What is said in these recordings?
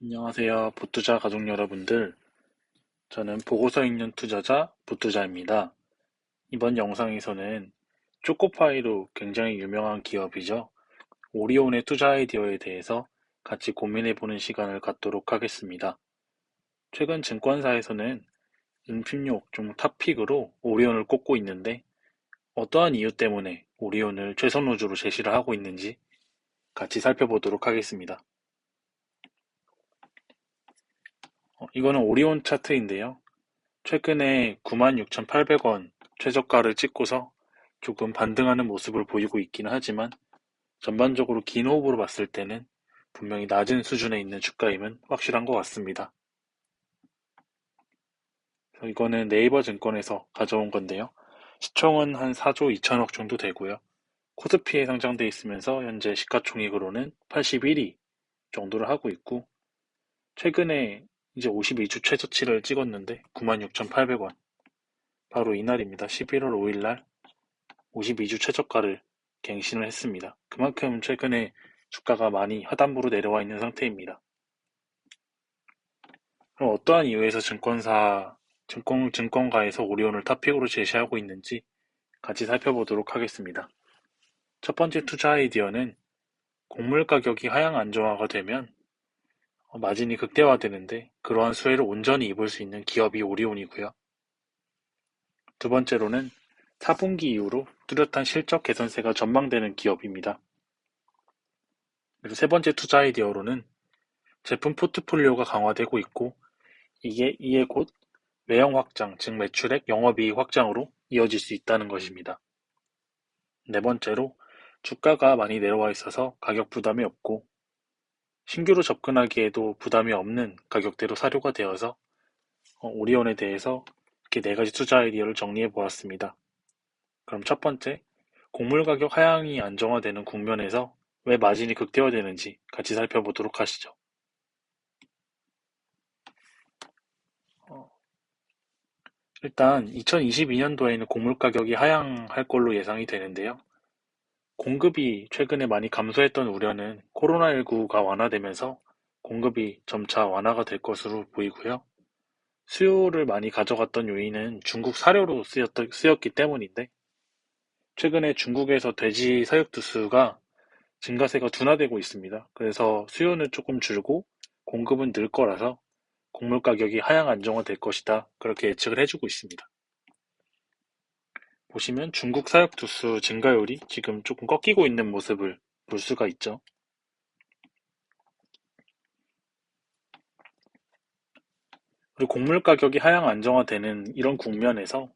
안녕하세요. 보투자 가족 여러분들. 저는 보고서 읽는 투자자 보투자입니다. 이번 영상에서는 초코파이로 굉장히 유명한 기업이죠. 오리온의 투자 아이디어에 대해서 같이 고민해보는 시간을 갖도록 하겠습니다. 최근 증권사에서는 응급료 업종 탑픽으로 오리온을 꼽고 있는데 어떠한 이유 때문에 오리온을 최선 노조로 제시를 하고 있는지 같이 살펴보도록 하겠습니다. 이거는 오리온 차트인데요. 최근에 96,800원 최저가를 찍고서 조금 반등하는 모습을 보이고 있기는 하지만 전반적으로 긴 호흡으로 봤을 때는 분명히 낮은 수준에 있는 주가임은 확실한 것 같습니다. 그래서 이거는 네이버 증권에서 가져온 건데요. 시총은 한 4조 2천억 정도 되고요. 코스피에 상장돼 있으면서 현재 시가총액으로는 81위 정도를 하고 있고 최근에 이제 52주 최저치를 찍었는데 96,800원 바로 이날입니다. 11월 5일날 52주 최저가를 갱신을 했습니다. 그만큼 최근에 주가가 많이 하단부로 내려와 있는 상태입니다. 그럼 어떠한 이유에서 증권가에서 오리온을 탑픽으로 제시하고 있는지 같이 살펴보도록 하겠습니다. 첫 번째 투자 아이디어는 곡물 가격이 하향 안정화가 되면 마진이 극대화되는데 그러한 수혜를 온전히 입을 수 있는 기업이 오리온이고요. 두 번째로는 4분기 이후로 뚜렷한 실적 개선세가 전망되는 기업입니다. 그리고 세 번째 투자 아이디어로는 제품 포트폴리오가 강화되고 있고 이에 곧 매형 확장, 즉 매출액, 영업이익 확장으로 이어질 수 있다는 것입니다. 네 번째로 주가가 많이 내려와 있어서 가격 부담이 없고 신규로 접근하기에도 부담이 없는 가격대로 사료가 되어서 오리온에 대해서 이렇게 네 가지 투자 아이디어를 정리해 보았습니다. 그럼 첫 번째, 곡물 가격 하향이 안정화되는 국면에서 왜 마진이 극대화되는지 같이 살펴보도록 하시죠. 어, 일단 2022년도에는 곡물 가격이 하향할 걸로 예상이 되는데요. 공급이 최근에 많이 감소했던 우려는 코로나19가 완화되면서 공급이 점차 완화가 될 것으로 보이고요. 수요를 많이 가져갔던 요인은 중국 사료로 쓰였기 때문인데, 최근에 중국에서 돼지 사육두수가 증가세가 둔화되고 있습니다. 그래서 수요는 조금 줄고 공급은 늘 거라서 곡물 가격이 하향 안정화될 것이다. 그렇게 예측을 해주고 있습니다. 보시면 중국 사육두수 증가율이 지금 조금 꺾이고 있는 모습을 볼 수가 있죠. 그리고 곡물 가격이 하향 안정화되는 이런 국면에서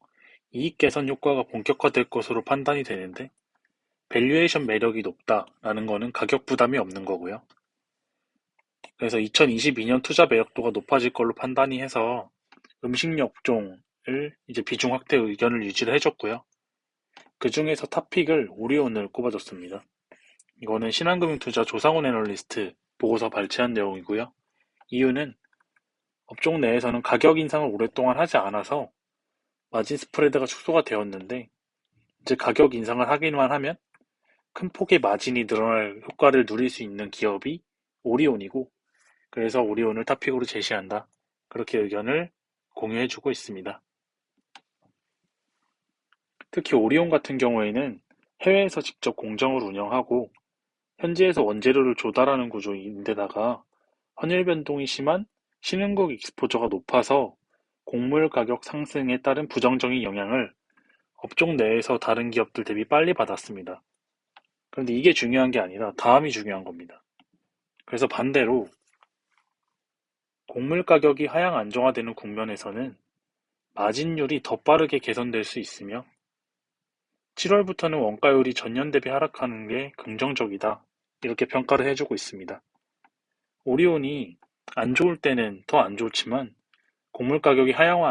이익 개선 효과가 본격화될 것으로 판단이 되는데 밸류에이션 매력이 높다라는 거는 가격 부담이 없는 거고요. 그래서 2022년 투자 매력도가 높아질 걸로 판단이 해서 음식료 업종을 이제 비중 확대 의견을 유지를 해줬고요. 그 중에서 탑픽을 오리온을 꼽아줬습니다. 이거는 신한금융투자 조상훈 애널리스트 보고서 발췌한 내용이고요. 이유는 업종 내에서는 가격 인상을 오랫동안 하지 않아서 마진 스프레드가 축소가 되었는데 이제 가격 인상을 하기만 하면 큰 폭의 마진이 늘어날 효과를 누릴 수 있는 기업이 오리온이고 그래서 오리온을 탑픽으로 제시한다. 그렇게 의견을 공유해주고 있습니다. 특히 오리온 같은 경우에는 해외에서 직접 공정을 운영하고 현지에서 원재료를 조달하는 구조인데다가 환율 변동이 심한 신흥국 익스포저가 높아서 곡물 가격 상승에 따른 부정적인 영향을 업종 내에서 다른 기업들 대비 빨리 받았습니다. 그런데 이게 중요한 게 아니라 다음이 중요한 겁니다. 그래서 반대로 곡물 가격이 하향 안정화되는 국면에서는 마진율이 더 빠르게 개선될 수 있으며 7월부터는 원가율이 전년 대비 하락하는 게 긍정적이다. 이렇게 평가를 해주고 있습니다. 오리온이 안 좋을 때는 더 안 좋지만 곡물 가격이 하향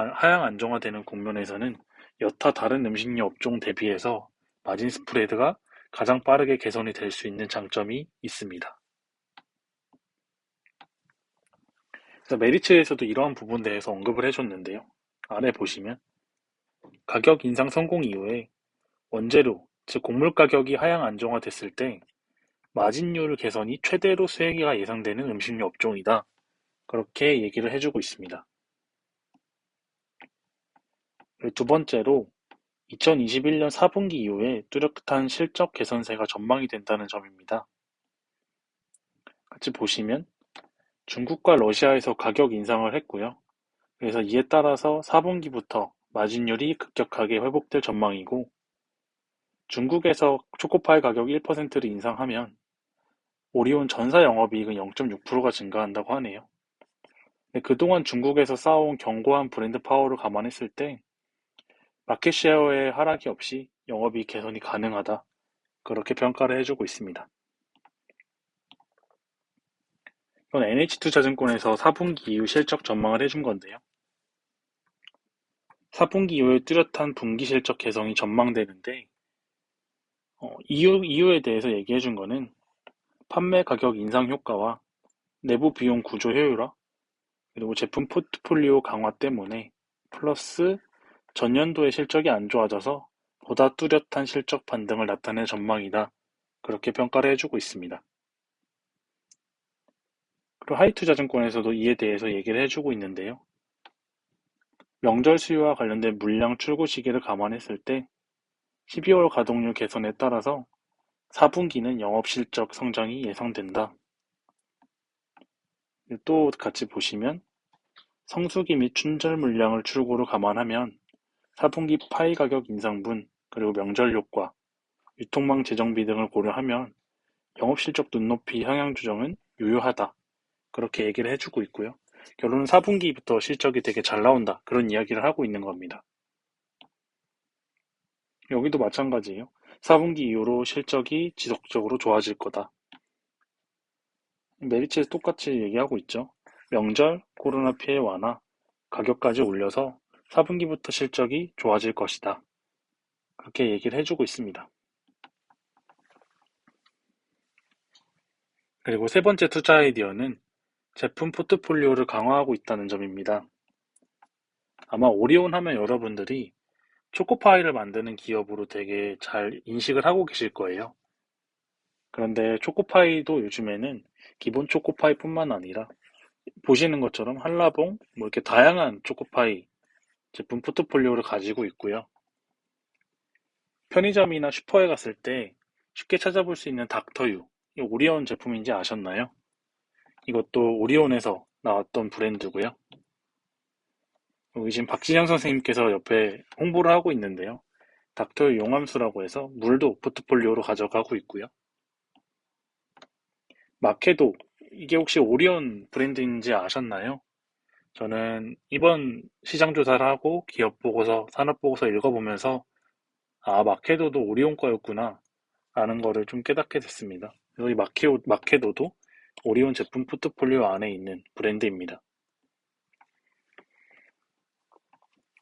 안정화되는 국면에서는 여타 다른 음식료 업종 대비해서 마진 스프레드가 가장 빠르게 개선이 될 수 있는 장점이 있습니다. 그래서 메리츠에서도 이러한 부분에 대해서 언급을 해줬는데요. 아래 보시면 가격 인상 성공 이후에 원재료, 즉 곡물 가격이 하향 안정화됐을 때 마진율 개선이 최대로 수혜가 예상되는 음식료 업종이다. 그렇게 얘기를 해주고 있습니다. 그리고 두 번째로 2021년 4분기 이후에 뚜렷한 실적 개선세가 전망이 된다는 점입니다. 같이 보시면 중국과 러시아에서 가격 인상을 했고요. 그래서 이에 따라서 4분기부터 마진율이 급격하게 회복될 전망이고, 중국에서 초코파이 가격 1%를 인상하면 오리온 전사 영업이익은 0.6%가 증가한다고 하네요. 그동안 중국에서 쌓아온 견고한 브랜드 파워를 감안했을 때 마켓쉐어의 하락이 없이 영업이익 개선이 가능하다. 그렇게 평가를 해주고 있습니다. 이건 NH투자증권에서 4분기 이후 실적 전망을 해준 건데요. 4분기 이후에 뚜렷한 분기 실적 개선이 전망되는데, 이유에 대해서 얘기해 준 거는 판매 가격 인상 효과와 내부 비용 구조 효율화, 그리고 제품 포트폴리오 강화 때문에 플러스 전년도의 실적이 안 좋아져서 보다 뚜렷한 실적 반등을 나타낼 전망이다. 그렇게 평가를 해주고 있습니다. 그리고 하이투자증권에서도 이에 대해서 얘기를 해주고 있는데요. 명절 수요와 관련된 물량 출고 시기를 감안했을 때 12월 가동률 개선에 따라서 4분기는 영업실적 성장이 예상된다. 또 같이 보시면 성수기 및 춘절 물량을 출고로 감안하면 4분기 파이 가격 인상분, 그리고 명절 효과, 유통망 재정비 등을 고려하면 영업실적 눈높이 향양 조정은 유효하다. 그렇게 얘기를 해주고 있고요. 결론은 4분기부터 실적이 되게 잘 나온다. 그런 이야기를 하고 있는 겁니다. 여기도 마찬가지예요. 4분기 이후로 실적이 지속적으로 좋아질 거다. 메리츠에서 똑같이 얘기하고 있죠. 명절, 코로나 피해 완화, 가격까지 올려서 4분기부터 실적이 좋아질 것이다. 그렇게 얘기를 해주고 있습니다. 그리고 세 번째 투자 아이디어는 제품 포트폴리오를 강화하고 있다는 점입니다. 아마 오리온 하면 여러분들이 초코파이를 만드는 기업으로 되게 잘 인식을 하고 계실 거예요. 그런데 초코파이도 요즘에는 기본 초코파이뿐만 아니라 보시는 것처럼 한라봉, 뭐 이렇게 다양한 초코파이 제품 포트폴리오를 가지고 있고요. 편의점이나 슈퍼에 갔을 때 쉽게 찾아볼 수 있는 닥터유, 이 오리온 제품인지 아셨나요? 이것도 오리온에서 나왔던 브랜드고요. 여기 지금 박진영 선생님께서 옆에 홍보를 하고 있는데요. 닥터유 용암수라고 해서 물도 포트폴리오로 가져가고 있고요. 마케도, 이게 혹시 오리온 브랜드인지 아셨나요? 저는 이번 시장 조사를 하고 기업 보고서, 산업 보고서 읽어보면서 마케도도 오리온 거였구나 라는 거를 좀 깨닫게 됐습니다. 그래서 이 마케도도 오리온 제품 포트폴리오 안에 있는 브랜드입니다.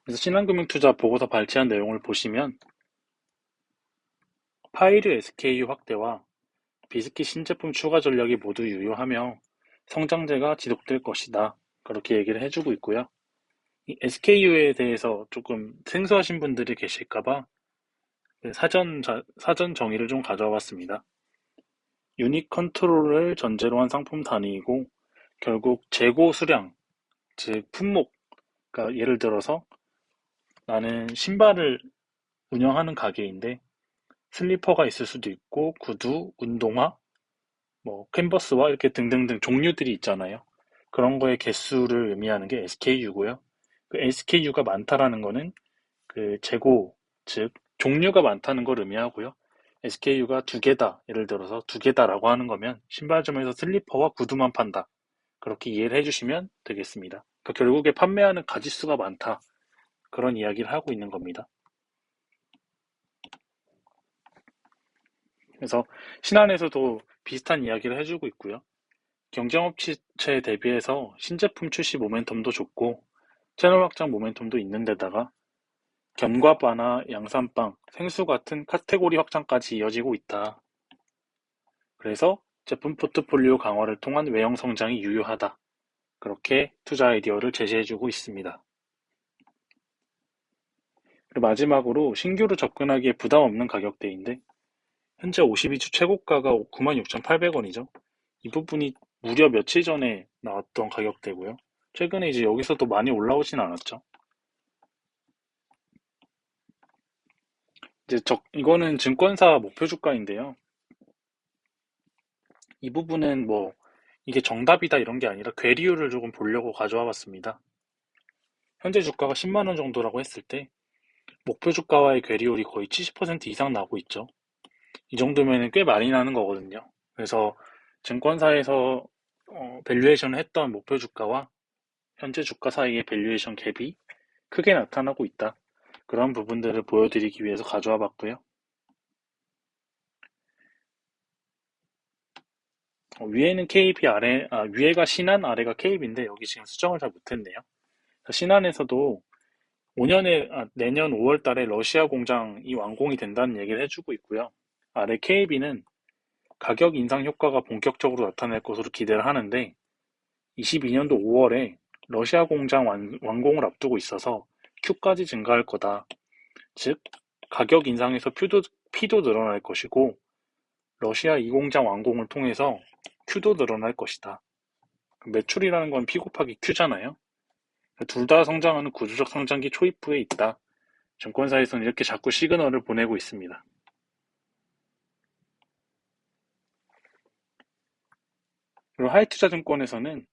그래서 신한금융투자 보고서 발췌한 내용을 보시면 파이류 SKU 확대와 비스킷 신제품 추가 전략이 모두 유효하며 성장세가 지속될 것이다. 그렇게 얘기를 해주고 있고요. 이 SKU에 대해서 조금 생소하신 분들이 계실까봐 사전 정의를 좀 가져와 봤습니다. 유닛 컨트롤을 전제로 한 상품 단위이고 결국 재고 수량, 즉 품목, 그러니까 예를 들어서 나는 신발을 운영하는 가게인데 슬리퍼가 있을 수도 있고 구두, 운동화, 뭐 캔버스와 이렇게 등등등 종류들이 있잖아요. 그런 거의 개수를 의미하는 게 SKU고요. 그 SKU가 많다라는 거는 그 재고, 즉 종류가 많다는 걸 의미하고요. SKU가 두 개다. 예를 들어서 두 개다라고 하는 거면 신발점에서 슬리퍼와 구두만 판다. 그렇게 이해를 해주시면 되겠습니다. 그러니까 결국에 판매하는 가짓수가 많다. 그런 이야기를 하고 있는 겁니다. 그래서 신한에서도 비슷한 이야기를 해주고 있고요. 경쟁업체에 대비해서 신제품 출시 모멘텀도 좋고 채널 확장 모멘텀도 있는 데다가 견과바나 양산빵, 생수 같은 카테고리 확장까지 이어지고 있다. 그래서 제품 포트폴리오 강화를 통한 외형 성장이 유효하다. 그렇게 투자 아이디어를 제시해주고 있습니다. 그리고 마지막으로 신규로 접근하기에 부담 없는 가격대인데 현재 52주 최고가가 96,800원이죠. 이 부분이 무려 며칠 전에 나왔던 가격대고요. 최근에 이제 여기서도 많이 올라오진 않았죠. 이제 이거는 증권사 목표 주가인데요. 이 부분은 뭐 이게 정답이다 이런 게 아니라 괴리율을 조금 보려고 가져와 봤습니다. 현재 주가가 10만 원 정도라고 했을 때 목표 주가와의 괴리율이 거의 70% 이상 나고 있죠. 이 정도면 꽤 많이 나는 거거든요. 그래서 증권사에서 밸류에이션을 했던 목표 주가와 현재 주가 사이의 밸류에이션 갭이 크게 나타나고 있다. 그런 부분들을 보여드리기 위해서 가져와 봤고요. 위에는 KP 위에가 신한, 아래가 KB인데 여기 지금 수정을 잘 못했네요. 신한에서도 내년 5월 달에 러시아 공장이 완공이 된다는 얘기를 해주고 있고요. 아래 KB는 가격 인상 효과가 본격적으로 나타날 것으로 기대를 하는데 22년도 5월에 러시아 공장 완공을 앞두고 있어서 Q까지 증가할 거다. 즉, 가격 인상에서 P도 늘어날 것이고 러시아 2공장 완공을 통해서 Q도 늘어날 것이다. 매출이라는 건 P 곱하기 Q잖아요. 둘 다 성장하는 구조적 성장기 초입부에 있다. 증권사에서는 이렇게 자꾸 시그널을 보내고 있습니다. 그리고 하이투자증권에서는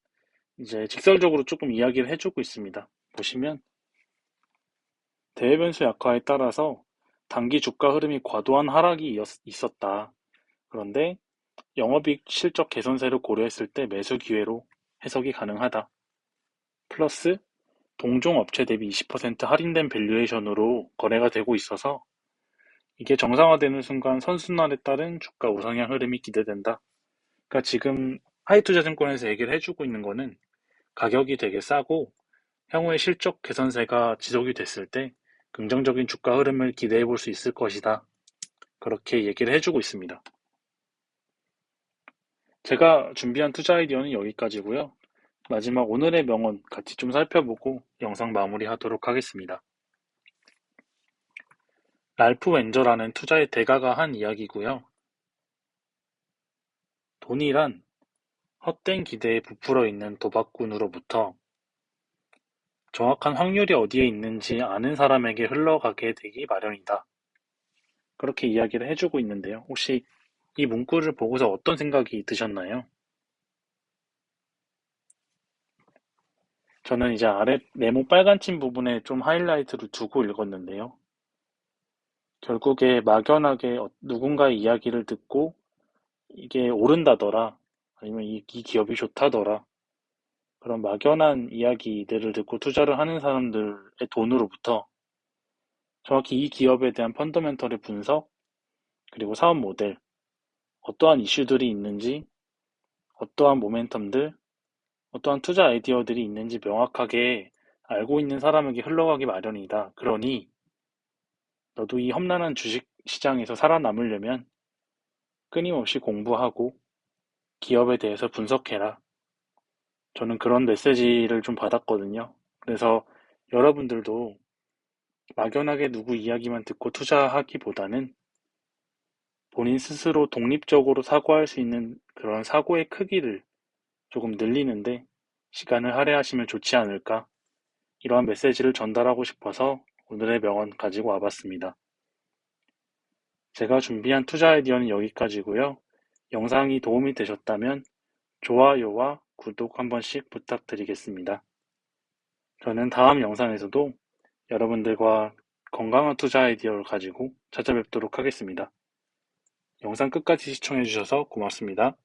이제 직설적으로 조금 이야기를 해주고 있습니다. 보시면 대외 변수 약화에 따라서 단기 주가 흐름이 과도한 하락이 있었다. 그런데 영업이익 실적 개선세를 고려했을 때 매수 기회로 해석이 가능하다. 플러스 동종 업체 대비 20% 할인된 밸류에이션으로 거래가 되고 있어서 이게 정상화되는 순간 선순환에 따른 주가 우상향 흐름이 기대된다. 그러니까 지금 하이투자증권에서 얘기를 해주고 있는 거는 가격이 되게 싸고 향후에 실적 개선세가 지속이 됐을 때 긍정적인 주가 흐름을 기대해 볼 수 있을 것이다. 그렇게 얘기를 해주고 있습니다. 제가 준비한 투자 아이디어는 여기까지고요. 마지막 오늘의 명언 같이 좀 살펴보고 영상 마무리하도록 하겠습니다. 랄프 웬저라는 투자의 대가가 한 이야기고요. 돈이란 헛된 기대에 부풀어 있는 도박꾼으로부터 정확한 확률이 어디에 있는지 아는 사람에게 흘러가게 되기 마련이다. 그렇게 이야기를 해주고 있는데요. 혹시 이 문구를 보고서 어떤 생각이 드셨나요? 저는 이제 아래 네모 빨간 침 부분에 좀 하이라이트를 두고 읽었는데요. 결국에 막연하게 누군가의 이야기를 듣고 이게 오른다더라, 아니면 이 기업이 좋다더라, 그런 막연한 이야기들을 듣고 투자를 하는 사람들의 돈으로부터 정확히 이 기업에 대한 펀더멘털의 분석, 그리고 사업 모델, 어떠한 이슈들이 있는지, 어떠한 모멘텀들, 어떠한 투자 아이디어들이 있는지 명확하게 알고 있는 사람에게 흘러가기 마련이다. 그러니 너도 이 험난한 주식 시장에서 살아남으려면 끊임없이 공부하고 기업에 대해서 분석해라. 저는 그런 메시지를 좀 받았거든요. 그래서 여러분들도 막연하게 누구 이야기만 듣고 투자하기보다는 본인 스스로 독립적으로 사고할 수 있는 그런 사고의 크기를 조금 늘리는데 시간을 할애하시면 좋지 않을까, 이러한 메시지를 전달하고 싶어서 오늘의 명언 가지고 와봤습니다. 제가 준비한 투자 아이디어는 여기까지고요. 영상이 도움이 되셨다면 좋아요와 구독 한 번씩 부탁드리겠습니다. 저는 다음 영상에서도 여러분들과 건강한 투자 아이디어를 가지고 찾아뵙도록 하겠습니다. 영상 끝까지 시청해주셔서 고맙습니다.